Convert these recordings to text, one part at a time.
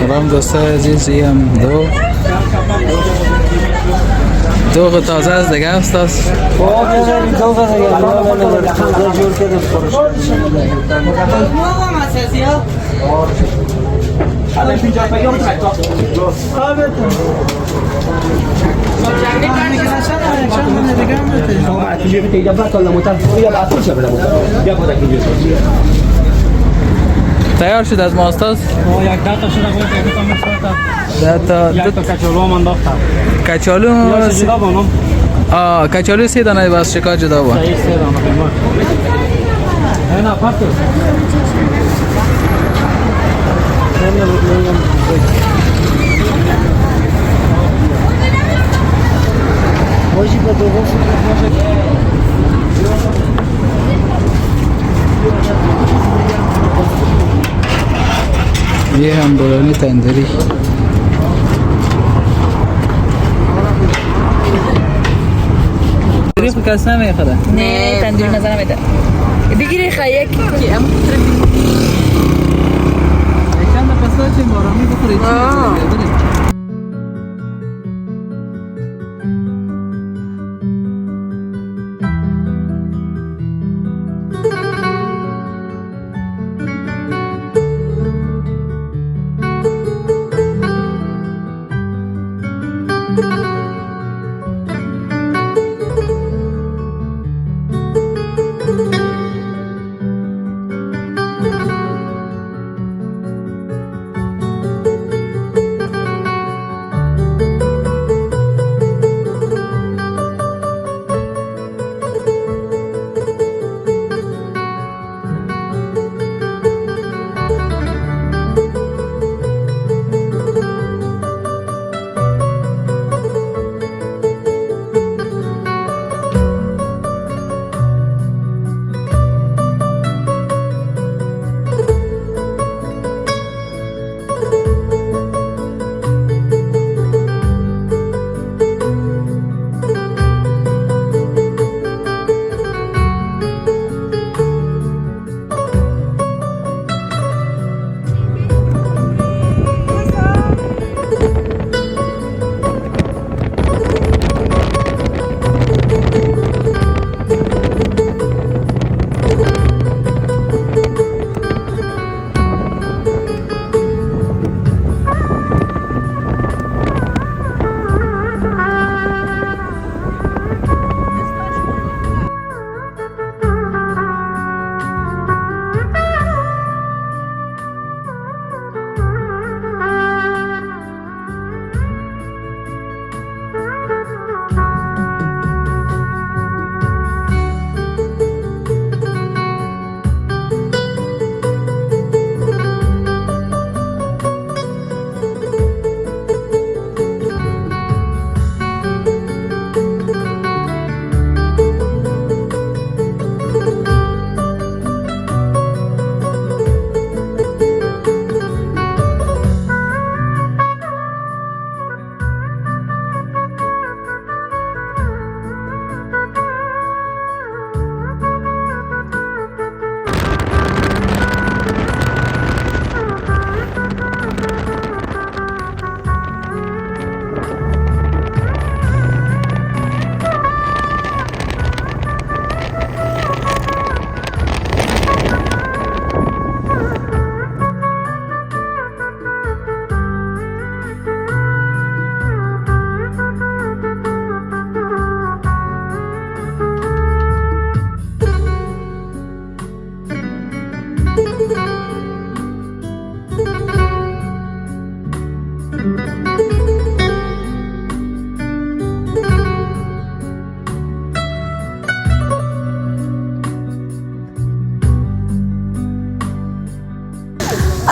سلام دوستای عزیز، هم دو تازه از دیگه استاد. تیار شد از ما استاد؟ یک داتا شده بود، یک تا کچالو هم انداختم. کچالو جدا بانم. کچالو 3 دانه بس شکار جدا با. 3 دانه بیمار. نه پاتو. Hoje para tu vou ये हम बोलोनी तंदूरी تاریخ کس نمیخوره. نه تندوری نظر نمیده. بگیری خیلی کی ام یکم نفسا چه مارامی بخوری.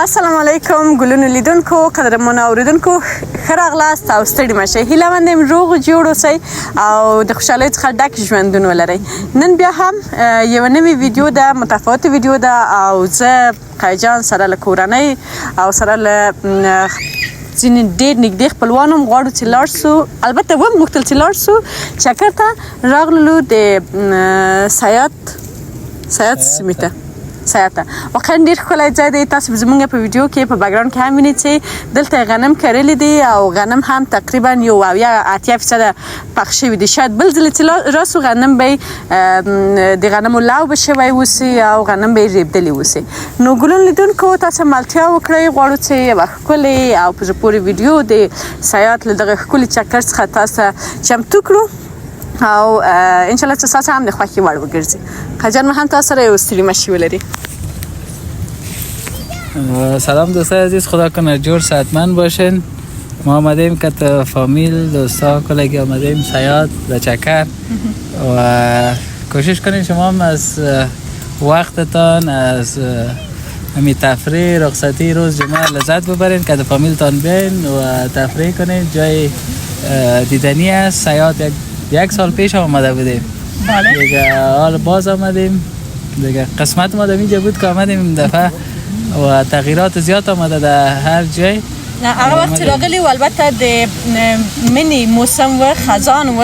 السلام علیکم ګلونو لیدونکو قدرمنو اوریدونکو ښه راغلاست او ستړي مه شئ هیله مند یم روغ جوړ اوسئ او د خوشحالۍ څخه ډک ژوندون ولرئ نن بیا هم یوه نوې ویډیو ده متفاوته ویډیو ده او زه قیجان سره له کورنۍ او سره له ځینې ډېر نږدې خپلوان هم غواړو چې لاړ سو. البته وم غوښتل چې لاړ سو چکر ته راغلو د سیات سیمې ته. سیاته واقعا ډېر ښکلی ځای دی. تاسو زموږ په ویډیو کې په بیکګراوند کې هم وینئ چې دلته غنم کرلي دي او غنم هم تقریبا 80% پخ شوي دي. شاید بل ځل چې راسو غنم به د غنمو لو به شوی اوسي او غنم به یې ریبدلي اوسي. نو ګلونو لیدونکو تاسو ملتیا وکړئ. غواړو چې یوه ښکلې او په زړه پورې ویډیو د سیات له دغه ښکلي چکر څخه تاسو چمتو کړو او انشاءالله چې تاسو هم د خوښې وړ وګرځي. خجان ما هم تاسو سره یو ستړي مشي ولري. سلام دوستای عزیز، خدا کنه جور صحتمند باشین. ما آمدیم که تا فامیل دوستا کلگی آمدیم سیات و چکر و کوشش کنین شما هم از وقتتان از همی تفریح رخصتی روز جمعه لذت ببرین که تا فامیلتان بیاین و تفریح کنین. جای دیدنی است. سیات یک سال پیش آمده بودیم دیگه، حالا باز آمدیم دیگه. قسمت ما دمیجا بود که آمدیم این دفعه و تغییرات زیاد آمده در هر جای. نه هغه وخت راغلی و البته د منی موسم و خزان و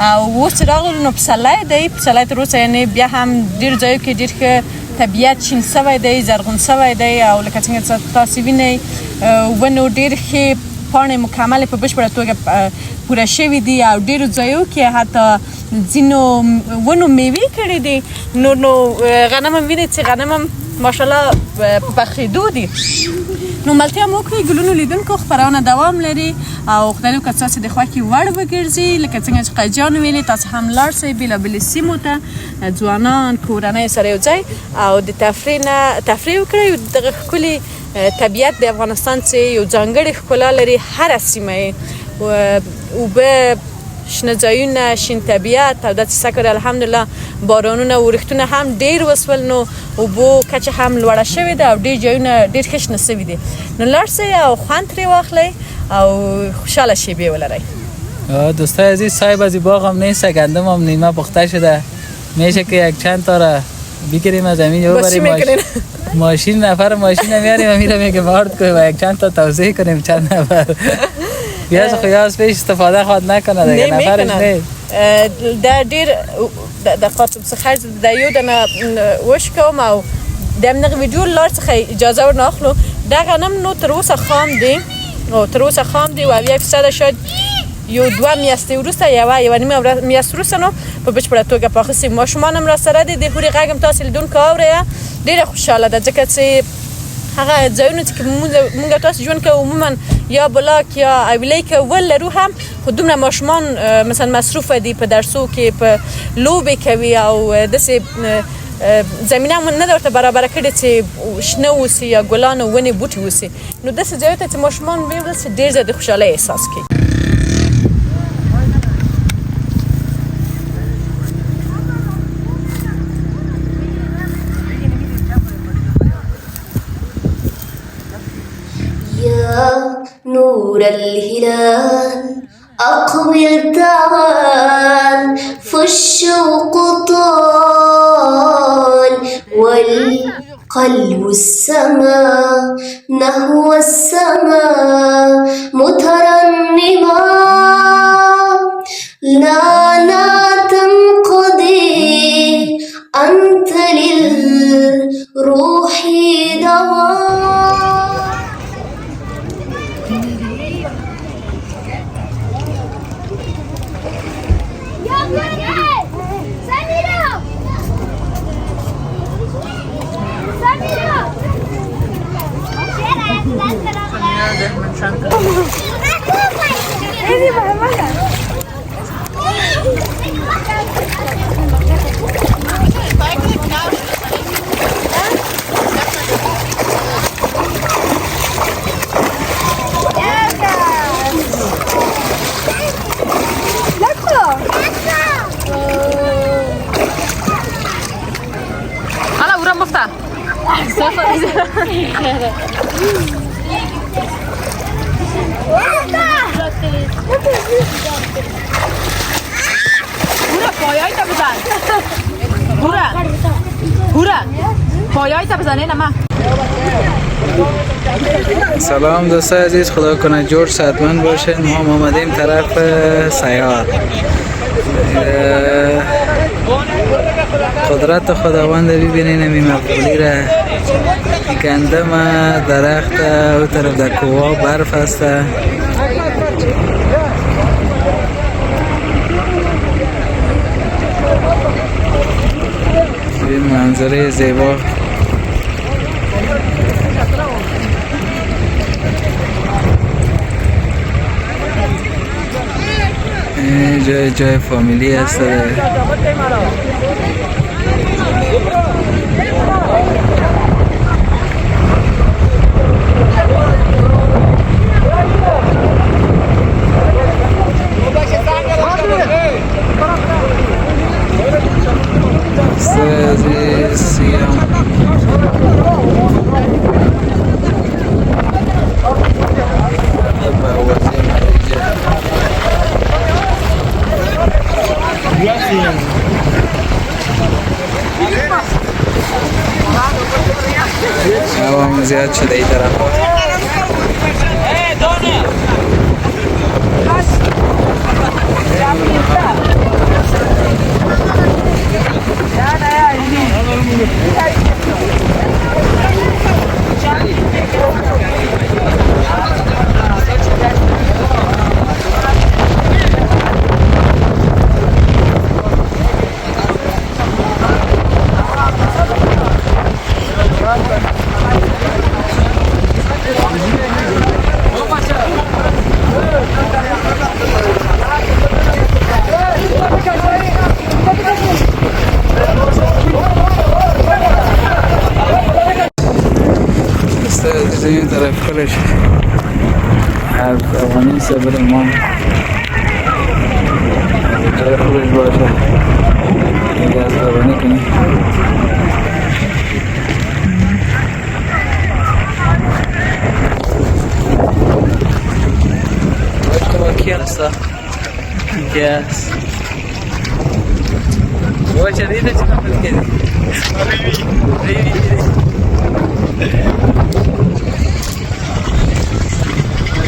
او اوس راغلو نو پسرلی دی. پسرلی تر اوسه یعنې بیا هم ډېر ځایو کې ډېر ښه طبیعت شین سوی دی، زرغون سوی دی او لکه څنګه تاسو وینئ ونو ډېر ښې پاڼې مکمل په بشپړه توګه پوره شوي دي او ډېرو ځایو کې حتی ځینو ونو میوې کړي دي. نو غنم هم وینئ چې غنم هم ماشاءالله پخېدو دي. نو ملتیا مو وکړئ ګلونو لیدونکو. خپرونه دوام لري او خدای وکړه تاسو د خوښې وړ وګرځي. لکه څنګه چې قیجان ویلي تاسو هم لاړ شئ بېلابېلې سیمو ته، ځوانان کورنۍ سره یو ځای او د تفریح وکړئ. دغه ښکلي طبیعت د افغانستان چې یو ځانګړې ښکلا لري. هره سیمه یې اوبه، شنه ځایونه، شین طبیعت او داسې څه کړي. الحمدلله بارانونه ورښتونه هم ډېر وسول نو اوبو کچه هم لوړه شوې ده او ډېر ځایونه ډېر ښه شنه سوي دي. نو لاړ شئ او خوند ترې واخلئ او خوشحاله شیبې ولرئ. دوستای عزیز، صاحب از باغ هم نیست، گندم هم نیمه پخته شده. میشه که یک چند تا را بگیریم از زمین و ببریم ماشین نفر ماشین میاریم و میره میگه وارد کنیم و یک چند تا توزیع کنیم چند نفر. بیاز خیاز پیش استفاده خواهد نکنه دیگه، نفرش نیست. دا ډېر د قاطب څخه د یو دنه وش کوم او د همدغه ویډیو لاړ څخه اجازه ورنه اخلو. دا غنم نو تر اوسه خام دی او اویا فیصده شاید یو دوه میاشتې وروسته یوه نیمه میاشت وروسته نو په بشپړه توګه پاخه سي. ماشومان هم راسره دي. د هورې غږ هم تاسې لیدونکو اورئ. ډېره خوشحاله ده ځکه چې هغه ځایونه چې موږ تاسو ژوند کوو عموما یا بلاک یا اویلی کې ول لرو هم خو دومره ماشومان مثلا مصروفه دي په درسو کې، په لوبې کوي او داسې زمینه هم نه ده ورته برابره کړې چې شنه اوسي یا ګلان او ونې بوټي اوسي. نو داسې ځایو ته چې ماشومان بیول چې ډېر زیات د خوشحالۍ احساس کوي. نور الهلال أقبل تعال فالشوق طال والقلب السماء نحو السماء مترنما لا تنقضي أنت للروح دواء. پایایی تا بزنه نما سلام دوستای عزیز، خدا کنه جور صحتمند باشین. ما آمدیم طرف سیار. قدرت خداوند ببینین. این مقبولی را گندم درخت او طرف در کوه برف است. این منظره زیبا. جای فامیلی است. هوا زیاد شده این طرف. این طرف کلش هر اوانی صبر ما جای خودش باشه. دیگه از اوانی کنی باشه. با کی هستا؟ کی هست؟ باشه دیده چه نفت کردی؟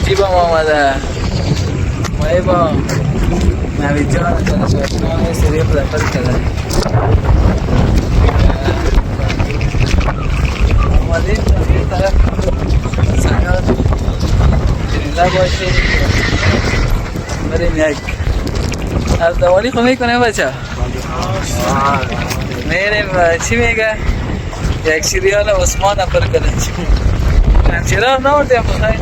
جیبم آمده مایی با نوید جان تنشاشنامه سریع خدافزی کرده. آمدیم این طرف سیار جنیده باشیم. بریم یک از دوالی خو میکنه بچه میریم چی میگه یک سریال عثمان پر کنه. همچیره هم نوردیم بخواهیم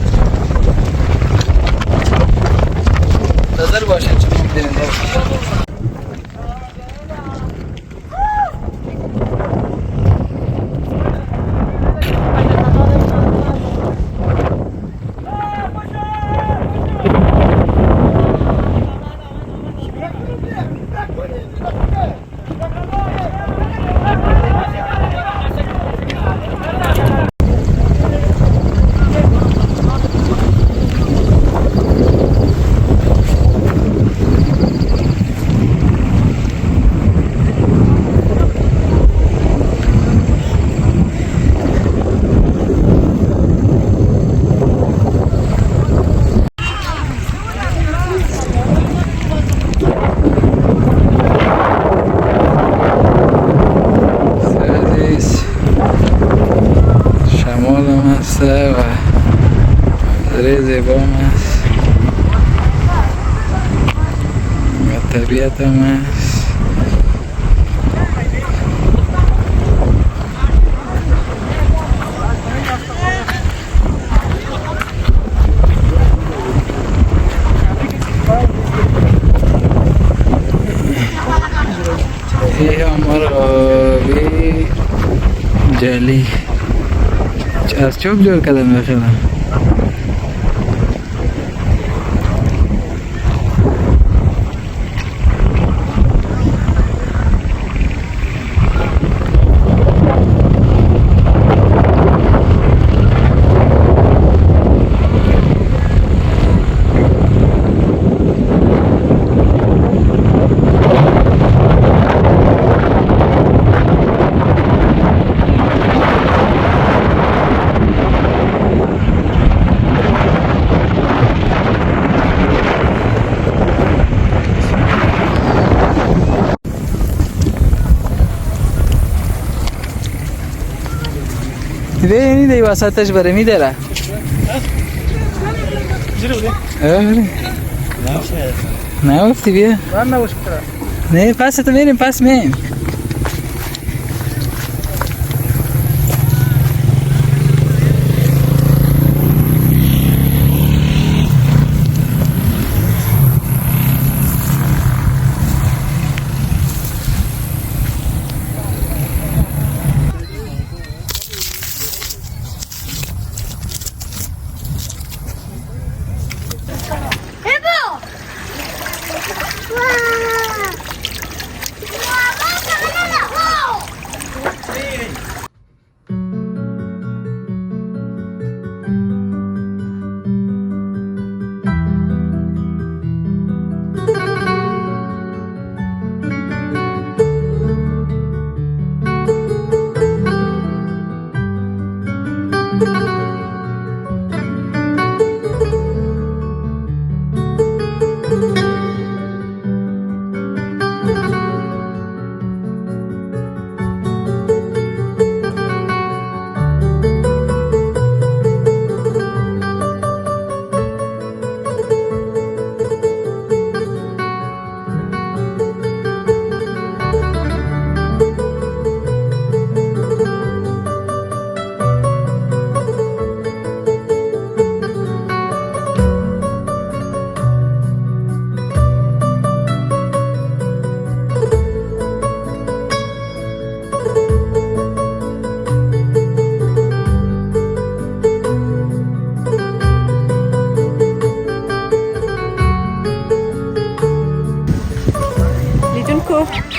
نظر باشه چون بریم و منظره زیبا است و طبیعت هم است. ये हमारा भी जली از چوب جور کردن بخیرم. تبي يعني ده وسطش برای میداره نه گفتی بیا نه پس تو میریم پس میم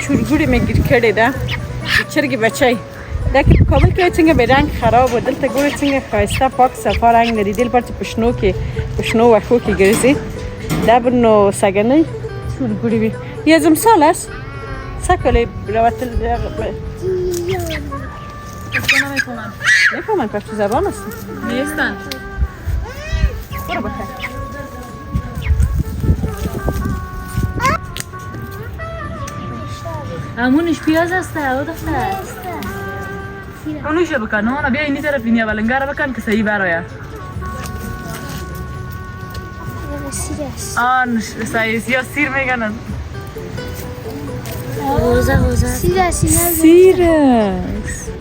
چورګوړې مې ګیر کړې ده د چرګې بچی دا که په کابل کې څنګه به رنګ خراب و دلته ګورې څنګه ښایسته پاک صفا رنګ لري دې لپاره چې په شنو وښو کې ګرځي دا به نو سږنۍ چورګوړې وي یازم سال است سکلی روتل نفهمن پشت زبان است نیستن برو بخیر همونش پیاز هسته او دختر اونوشو بکن اونو بیا اینی طرف اینی اولنگه رو بکن که صحیح برایا آن صحیح یا سیر میگن سیر است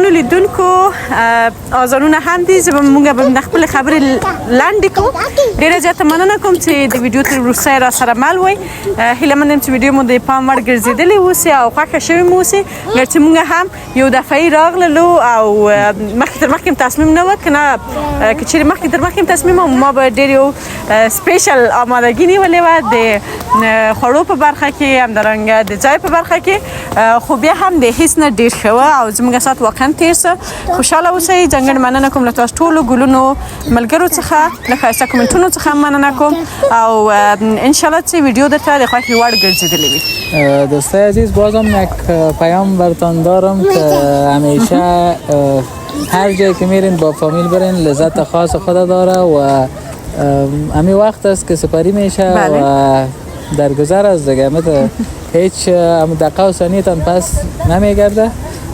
ټولو لیدونکو آذانونه هم دي زه به مونږ به د خپل خبرې لاندې کوو. ډیره زیاته مننه کوم چې د ویډیو تر وروسته را سره مل وئ. هیله مند یم چې ویډیو مو د پام وړ ګرځېدلې اوسي او خوښه شوې مو اوسي. چې مونږ هم یو دفعې راغللو او مخکې تر مخکې تصمیم نه و که نه که چیرې مخکې تر مخکې تصمیم ما به ډېر یو سپیشل آمادګي نیولې وه د خوړو په برخه کې همدارنګه د ځای په برخه کې خو بیا هم د هیڅ نه ډېر ښه وه او زموږ ساعت واقعا تېر څه. خوشحاله اوسئ. ځانګړې مننه کوم له تاسو ټولو ګلونو ملګرو څخه له ښایسته کومنټونو څخه مننه کوم او انشالله چې ویډیو درته د خوښې وړ ګرځېدلی وي. دوستای عزیز بازم یک پیام برتان دارم که همیشه هر جایی که میرین با فامیل برین لذت خاص خود داره و همین وقت است که سپری میشه و در گذر از دیگه مثل هیچ دقیقه و ثانیتان پس نمیگرده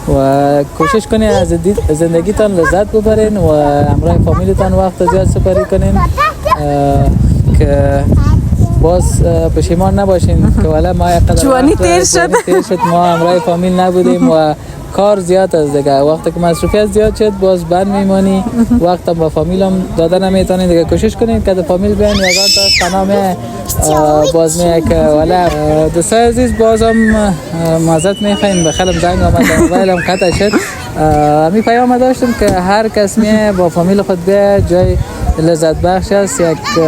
و کوشش کنین از زندگیتان لذت ببرین و همراه فامیلتان وقت زیاد سپری کنین که باز پشیمان نباشین که والا ما یک قدر جوانی تیر شد ما همراه فامیل نبودیم و کار زیاد از دیگه وقتی که مصروفیت زیاد شد باز بند میمانی وقت با فامیل هم داده نمیتونین دیگه. کوشش کنین که فامیل بیان یگان تا تمام باز میگه که والا دوستای عزیز بازم معذرت میخوایم به خلم زنگ آمد موبایلم قطع شد. می پیام داشتم که هر کس می با فامیل خود به جای لذت بخش است یک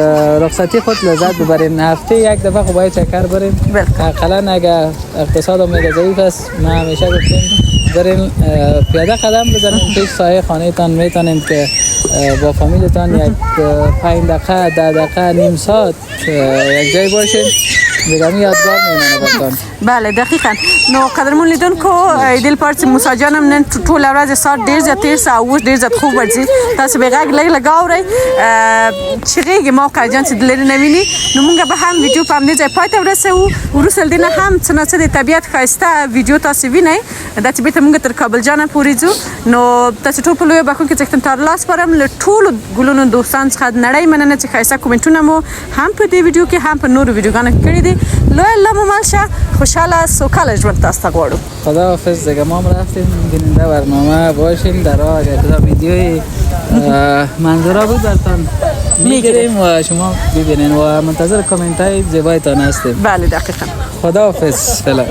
رخصتی خود لذت ببرین. هفته یک دفعه خب باید چکر برین. حداقل اگه اقتصادم میگه ضعیف است ما همیشه گفتیم برین پیاده قدم بزنین پیش سایه خانه تان میتونین که با فامیلتان یک 5 دقیقه 10 دقیقه نیم ساعت یک جای باشین دیگه می یادگار میمونه براتون. بله دقیقاً. نو قدرمن لیدونکو ایدل پارت موسی جانم نن ټول ورځ ساعت ډیر زیات تیر سا او ډیر زیات خوب ورځي. تاسو به غږ لګ لګاورئ چې غیږ موقع جان چې دلته نه ویني نو موږ به هم ویډیو په همدې ځای پای ته ورسوو. ورسل دینه هم څه نه څه د طبیعت ښایسته ویډیو تاسو وینئ دا چې بیرته موږ تر کابل جانه پورې ځو. نو تاسو ټول په لویه بخښونکي څښتن تر لاس سپارم له ټولو ګلونو دوستان څخه نړۍ مننه چې ښایسته کومنټونه مو هم په دې ویډیو کې هم په نورو ویډیوګانو کې کړي دي. لوی الله مو مل شه. خوشحاله سوکاله ژوند تاسو ته غواړو. خداحافظ دیگه. ما هم رفتیم بیننده برنامه باشین در راه اگر ویدیوی منظره بود براتون میگیریم و شما ببینین و منتظر کامنت های زیبایتان هستیم. بله دقیقاً. خداحافظ فعلا.